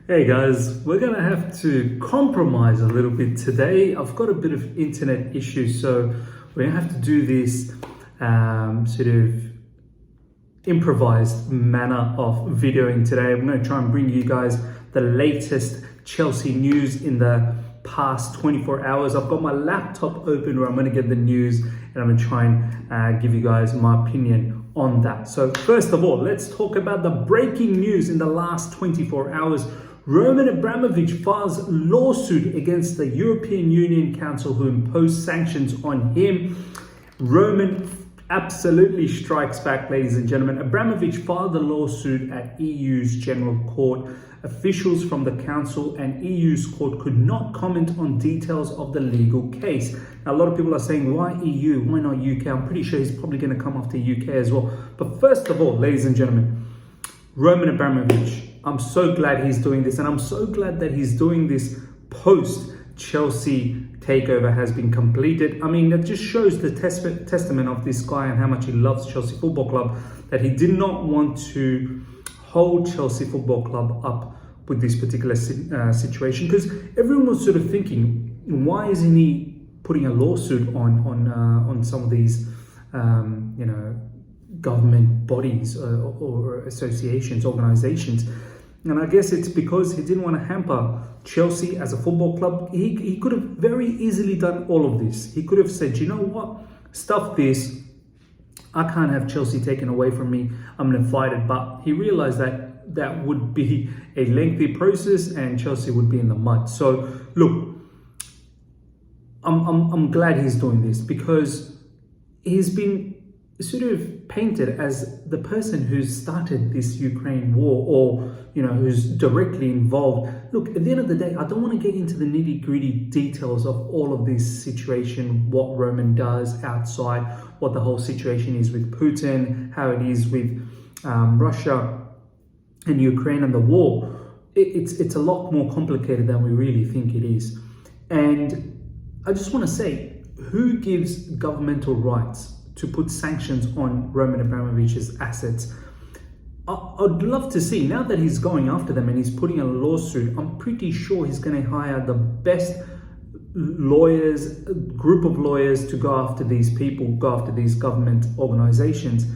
Hey guys, we're gonna have to compromise a little bit today. I've got a bit of internet issues, so we're gonna have to do this sort of improvised manner of videoing today. I'm gonna try and bring you guys the latest Chelsea news in the past 24 hours. I've got my laptop open where I'm gonna get the news and I'm gonna try and give you guys my opinion on that. So first of all, let's talk about the breaking news in the last 24 hours. Roman Abramovich files lawsuit against the European Union Council who imposed sanctions on him. Roman absolutely strikes back, ladies and gentlemen. Abramovich filed a lawsuit at EU's General Court. Officials from the Council and EU's court could not comment on details of the legal case. Now, a lot of people are saying, why EU? Why not UK? I'm pretty sure he's probably going to come after UK as well. But first of all, ladies and gentlemen, Roman Abramovich, I'm so glad he's doing this. And I'm so glad that he's doing this post Chelsea takeover has been completed. I mean, that just shows the testament of this guy and how much he loves Chelsea Football Club, that he did not want to hold Chelsea Football Club up with this particular situation, because everyone was sort of thinking, why isn't he putting a lawsuit on some of these government bodies or associations, organizations? And I guess it's because he didn't want to hamper Chelsea as a football club. He could have very easily done all of this. He could have said, you know what, stuff this. I can't have Chelsea taken away from me. I'm going to fight it. But he realized that that would be a lengthy process and Chelsea would be in the mud. So look, I'm glad he's doing this, because he's been sort of painted as the person who's started this Ukraine war, or who's directly involved. Look, at the end of the day, I don't want to get into the nitty-gritty details of all of this situation, what Roman does outside, what the whole situation is with Putin, how it is with Russia and Ukraine and the war. It's a lot more complicated than we really think it is. And I just want to say, who gives governmental rights to put sanctions on Roman Abramovich's assets? I'd love to see, now that he's going after them and he's putting a lawsuit, I'm pretty sure he's going to hire the best lawyers, group of lawyers, to go after these people, go after these government organizations.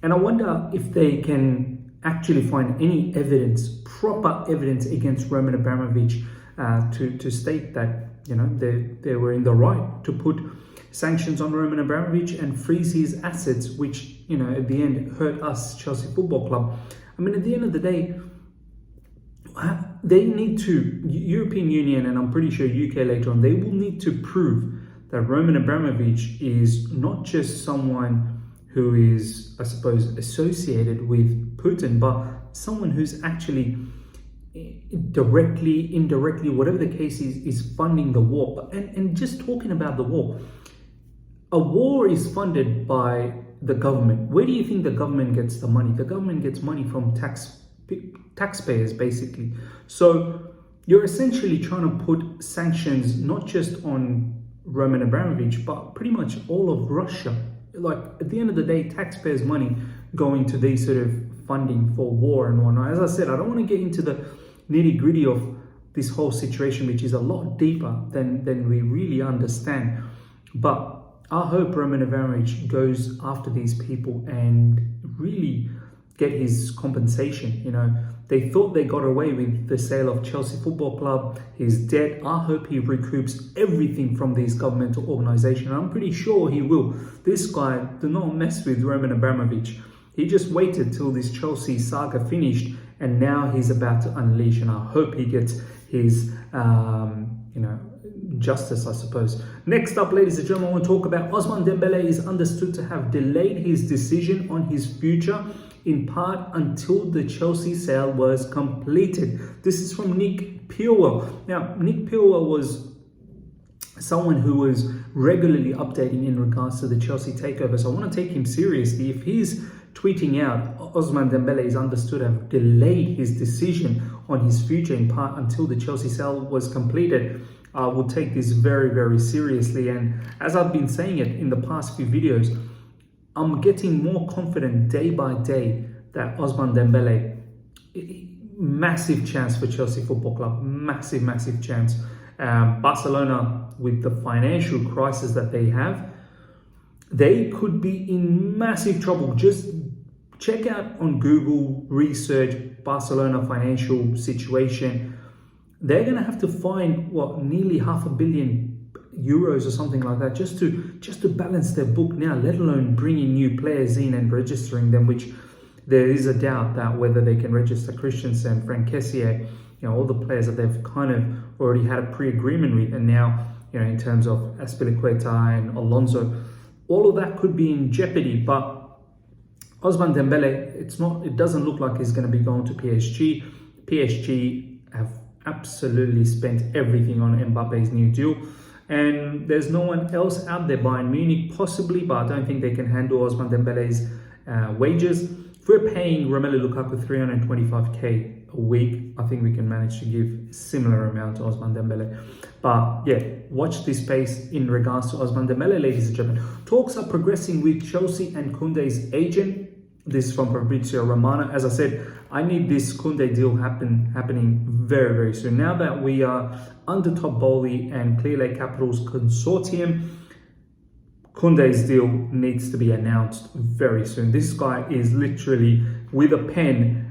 And I wonder if they can actually find any evidence, proper evidence against Roman Abramovich to state that, they were in the right to put sanctions on Roman Abramovich and freeze his assets, which, at the end hurt us, Chelsea Football Club. I mean, at the end of the day, they need to, European Union, and I'm pretty sure UK later on, they will need to prove that Roman Abramovich is not just someone who is, I suppose, associated with Putin, but someone who's actually directly, indirectly, whatever the case is funding the war. And just talking about the war, a war is funded by the government. Where do you think the government gets the money? The government gets money from taxpayers, basically. So you're essentially trying to put sanctions not just on Roman Abramovich, but pretty much all of Russia. Like, at the end of the day, taxpayers' money going to these sort of funding for war and whatnot. As I said, I don't want to get into the nitty-gritty of this whole situation, which is a lot deeper than we really understand. But I hope Roman Abramovich goes after these people and really get his compensation. They thought they got away with the sale of Chelsea Football Club, his debt. I hope he recoups everything from these governmental organizations. I'm pretty sure he will. This guy, do not mess with Roman Abramovich. He just waited till this Chelsea saga finished, and now he's about to unleash. And I hope he gets his, justice, I suppose. Next up, ladies and gentlemen, I want to talk about Ousmane Dembele is understood to have delayed his decision on his future, in part until the Chelsea sale was completed. This is from Nick Purewell. Now, Nick Purewell was someone who was regularly updating in regards to the Chelsea takeover, so I want to take him seriously. If he's tweeting out Ousmane Dembele is understood to have delayed his decision on his future, in part until the Chelsea sale was completed, I will take this very, very seriously. And as I've been saying it in the past few videos, I'm getting more confident day by day that Ousmane Dembele, massive chance for Chelsea Football Club. Massive chance. Barcelona, with the financial crisis that they have, they could be in massive trouble. Just check out on Google, research Barcelona financial situation. They're going to have to find nearly €500 million or something like that just to balance their book now, let alone bringing new players in and registering them, which there is a doubt that whether they can register Christensen, Frank Kessié, all the players that they've kind of already had a pre-agreement with, and now, in terms of Azpilicueta and Alonso, all of that could be in jeopardy. But Ousmane Dembele, it doesn't look like he's going to be going to PSG. PSG have absolutely spent everything on Mbappe's new deal. And there's no one else out there. Bayern Munich possibly, but I don't think they can handle Ousmane Dembele's wages. If we're paying Romelu Lukaku 325k a week, I think we can manage to give a similar amount to Ousmane Dembele. But yeah, watch this space in regards to Ousmane Dembele, ladies and gentlemen. Talks are progressing with Chelsea and Kounde's agent. This is from Fabrizio Romano. As I said, I need this Kounde deal happening very soon. Now that we are under Top Bowley and Clear Lake Capital's consortium, Kounde's deal needs to be announced very soon. This guy is literally with a pen,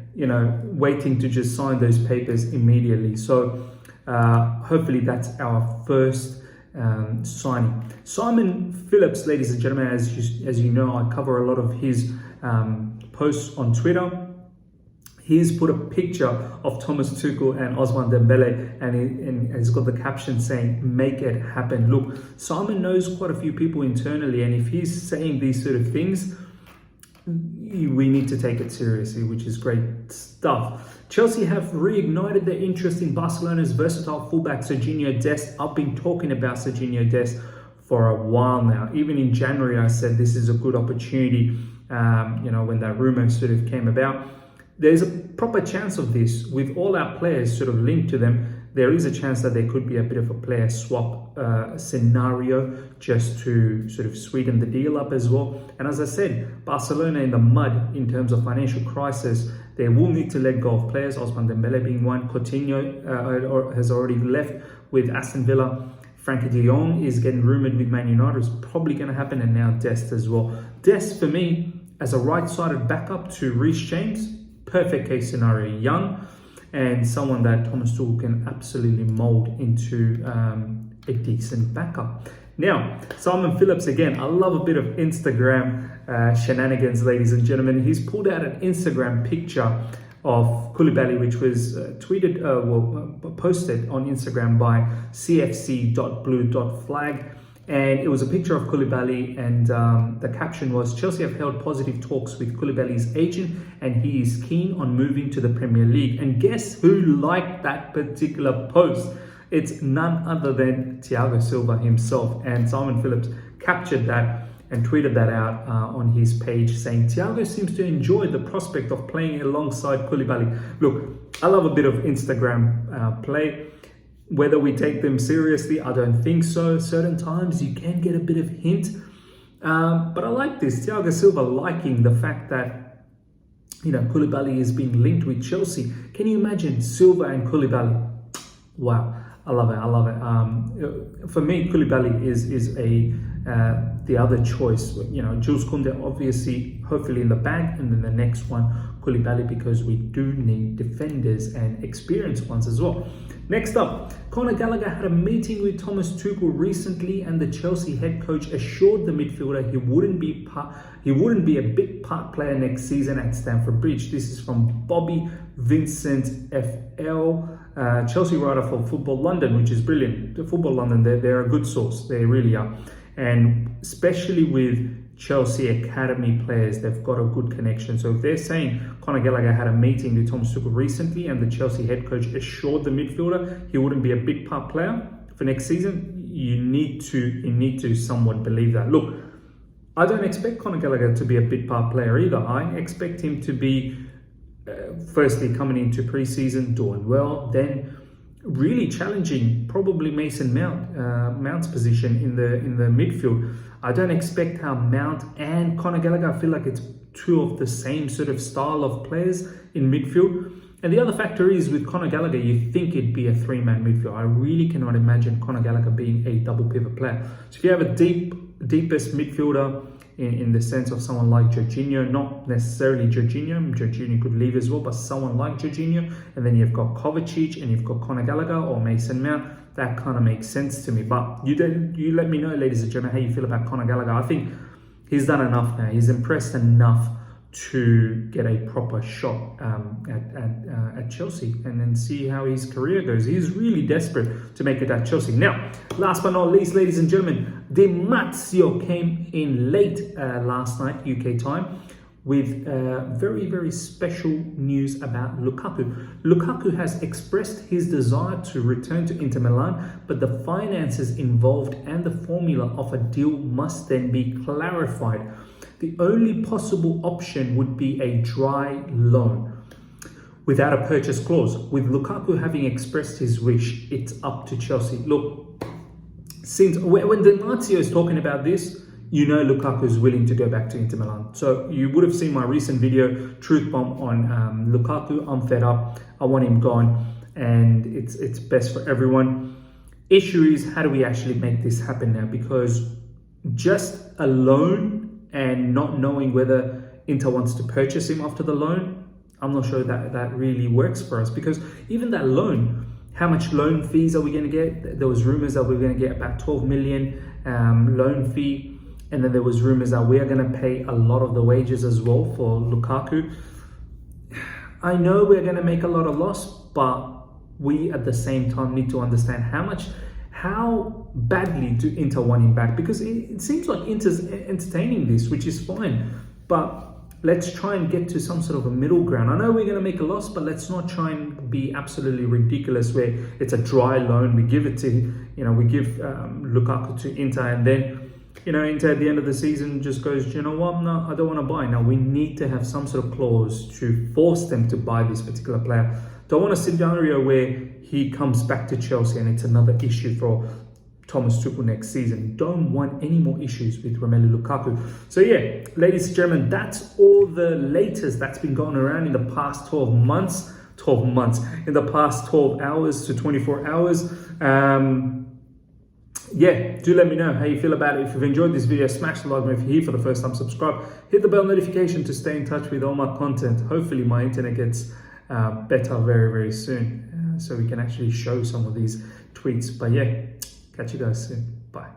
waiting to just sign those papers immediately. So hopefully that's our first signing. Simon Phillips, ladies and gentlemen, as you know, I cover a lot of his posts on Twitter. He's put a picture of Thomas Tuchel and Ousmane Dembele, and he's got the caption saying, "Make it happen." Look, Simon knows quite a few people internally, and if he's saying these sort of things, we need to take it seriously, which is great stuff. Chelsea have reignited their interest in Barcelona's versatile fullback Sergino Dest. I've been talking about Sergino Dest for a while now. Even in January, I said this is a good opportunity, when that rumor sort of came about. There's a proper chance of this. With all our players sort of linked to them, there is a chance that there could be a bit of a player swap scenario just to sort of sweeten the deal up as well. And as I said, Barcelona in the mud in terms of financial crisis. They will need to let go of players, Ousmane Dembele being one. Coutinho has already left with Aston Villa. Frankie de Jong is getting rumoured with Man United. It's probably going to happen, and now Dest as well. Dest, for me, as a right-sided backup to Reece James, perfect case scenario. Young and someone that Thomas Tuchel can absolutely mould into a decent backup. Now, Simon Phillips, again, I love a bit of Instagram shenanigans, ladies and gentlemen. He's pulled out an Instagram picture of Koulibaly, which was posted on Instagram by cfc.blue.flag. And it was a picture of Koulibaly, and the caption was, "Chelsea have held positive talks with Koulibaly's agent and he is keen on moving to the Premier League." And guess who liked that particular post? It's none other than Thiago Silva himself. And Simon Phillips captured that and tweeted that out on his page, saying, "Thiago seems to enjoy the prospect of playing alongside Koulibaly." Look, I love a bit of Instagram play. Whether we take them seriously, I don't think so. Certain times you can get a bit of hint. But I like this. Thiago Silva liking the fact that, Koulibaly is being linked with Chelsea. Can you imagine Silva and Koulibaly? Wow, I love it. For me, Koulibaly is the other choice. Jules Kounde obviously, hopefully in the bag, and then the next one, Koulibaly, because we do need defenders and experienced ones as well. Next up, Conor Gallagher had a meeting with Thomas Tuchel recently, and the Chelsea head coach assured the midfielder he wouldn't be a big part player next season at Stamford Bridge. This is from Bobby Vincent FL, Chelsea writer for Football London, which is brilliant. The Football London, they're a good source. They really are. And especially with Chelsea academy players, they've got a good connection. So if they're saying Conor Gallagher had a meeting with Thomas Tuchel recently and the Chelsea head coach assured the midfielder he wouldn't be a big part player for next season, you need to somewhat believe that. Look, I don't expect Conor Gallagher to be a big part player either. I expect him to be firstly coming into pre-season, doing well, then really challenging probably Mason Mount's position in the midfield. I don't expect how Mount and Conor Gallagher, I feel like it's two of the same sort of style of players in midfield. And the other factor is with Conor Gallagher, you think it'd be a three-man midfield. I really cannot imagine Conor Gallagher being a double pivot player. So if you have a deepest midfielder in the sense of someone like Jorginho, not necessarily Jorginho could leave as well, but someone like Jorginho, and then you've got Kovacic and you've got Conor Gallagher or Mason Mount, that kind of makes sense to me. But you let me know, ladies and gentlemen, how you feel about Conor Gallagher. I think he's done enough now. He's impressed enough to get a proper shot at Chelsea and then see how his career goes. He's really desperate to make it at Chelsea. Now, last but not least, ladies and gentlemen, Di Marzio came in late last night, UK time, with very, very special news about Lukaku. Lukaku has expressed his desire to return to Inter Milan, but the finances involved and the formula of a deal must then be clarified. The only possible option would be a dry loan without a purchase clause. With Lukaku having expressed his wish, it's up to Chelsea. Look, since when Di Marzio is talking about this, you know Lukaku is willing to go back to Inter Milan. So you would have seen my recent video, Truth Bomb, on Lukaku. I'm fed up. I want him gone, and it's best for everyone. Issue is, how do we actually make this happen now? Because just a loan and not knowing whether Inter wants to purchase him after the loan, I'm not sure that really works for us. Because even that loan, how much loan fees are we going to get? There was rumors that we were going to get about 12 million loan fee. And then there was rumors that we are going to pay a lot of the wages as well for Lukaku. I know we're going to make a lot of loss, but we at the same time need to understand how badly do Inter want him back, because it seems like Inter's entertaining this, which is fine, but let's try and get to some sort of a middle ground. I know we're going to make a loss, but let's not try and be absolutely ridiculous where it's a dry loan. We give it to, we give Lukaku to Inter, and then, Inter at the end of the season just goes, what, no, I don't want to buy. Now we need to have some sort of clause to force them to buy this particular player. Don't want a scenario where he comes back to Chelsea and it's another issue for Thomas Tuchel next season. Don't want any more issues with Romelu Lukaku. So yeah, ladies and gentlemen, that's all the latest that's been going around in the past 12 months, in the past 12 hours to 24 hours. Yeah, do let me know how you feel about it. If you've enjoyed this video, smash the like button. If you're here for the first time, subscribe. Hit the bell notification to stay in touch with all my content. Hopefully my internet gets better very, very soon, so we can actually show some of these tweets. But yeah, catch you guys soon. Bye.